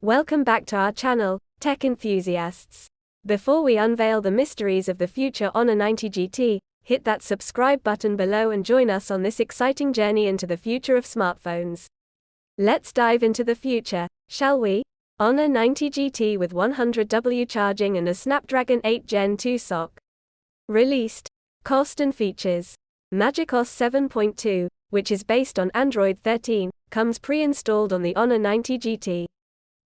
Welcome back to our channel, tech enthusiasts. Before we unveil the mysteries of the future Honor 90 GT, hit that subscribe button below and join us on this exciting journey into the future of smartphones. Let's dive into the future, shall we? Honor 90 GT with 100W charging and a Snapdragon 8 Gen 2 SoC. Released. Cost and features. Magic OS 7.2, which is based on Android 13, comes pre-installed on the Honor 90 GT.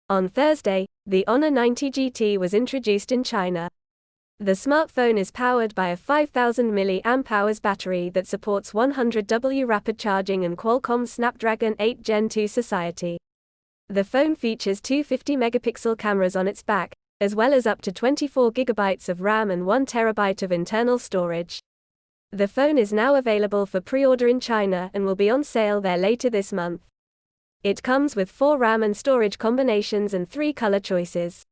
On Thursday, the Honor 90 GT was introduced in China. The smartphone is powered by a 5000 mAh battery that supports 100W rapid charging and Qualcomm Snapdragon 8 Gen 2 Society. The phone features two 50-megapixel cameras on its back, as well as up to 24GB of RAM and 1TB of internal storage. The phone is now available for pre-order in China and will be on sale there later this month. It comes with 4 RAM and storage combinations and 3 color choices.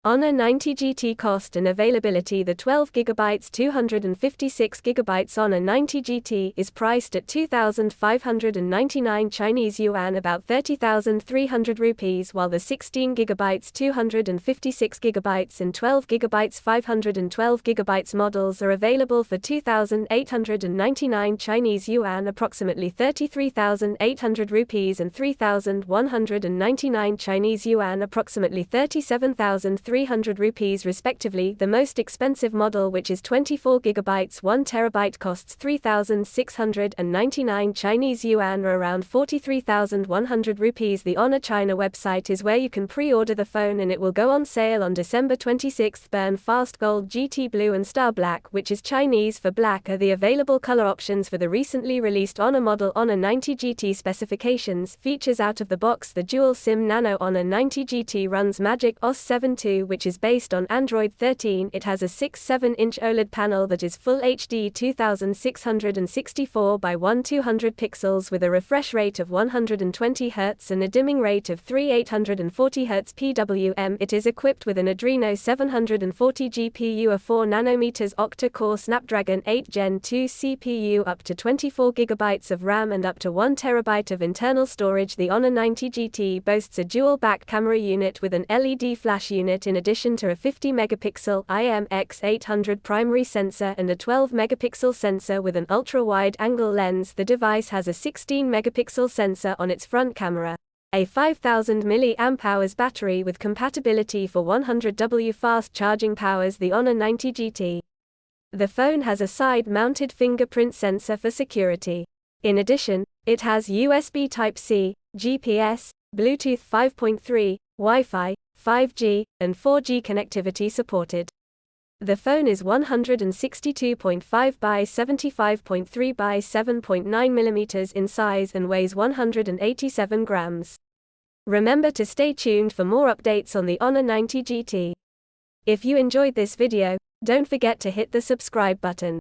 Honor 90 GT cost and availability. The 12GB 256GB Honor 90 GT is priced at 2,599 Chinese yuan, about 30,300 rupees, while the 16GB 256GB and 12GB 512GB models are available for 2,899 Chinese yuan, approximately 33,800 rupees, and 3,199 Chinese yuan, approximately 37,300 rupees respectively. The most expensive model, which is 24GB 1TB, costs 3,699 Chinese yuan, or around 43,100 rupees. The Honor China website is where you can pre-order the phone, and it will go on sale on December 26. Burn Fast Gold, GT Blue and Star Black, which is Chinese for black, are the available color options for the recently released Honor model. Honor 90 GT specifications. Features out of the box. The dual SIM Nano Honor 90 GT runs Magic OS 7.2, which is based on Android 13. It has a 6.7-inch OLED panel that is Full HD 2664 by 1200 pixels with a refresh rate of 120 Hz and a dimming rate of 3840 Hz PWM. It is equipped with an Adreno 740 GPU, a 4nm octa-core Snapdragon 8 Gen 2 CPU, up to 24GB of RAM and up to 1TB of internal storage. The Honor 90 GT boasts a dual back camera unit with an LED flash unit in addition to a 50-megapixel IMX800 primary sensor and a 12-megapixel sensor with an ultra-wide-angle lens. The device has a 16-megapixel sensor on its front camera, a 5000 mAh battery with compatibility for 100W fast charging powers the Honor 90 GT. The phone has a side-mounted fingerprint sensor for security. In addition, it has USB Type-C, GPS, Bluetooth 5.3, Wi-Fi, 5G, and 4G connectivity supported. The phone is 162.5 by 75.3 by 7.9 mm in size and weighs 187 grams. Remember to stay tuned for more updates on the Honor 90 GT. If you enjoyed this video, don't forget to hit the subscribe button.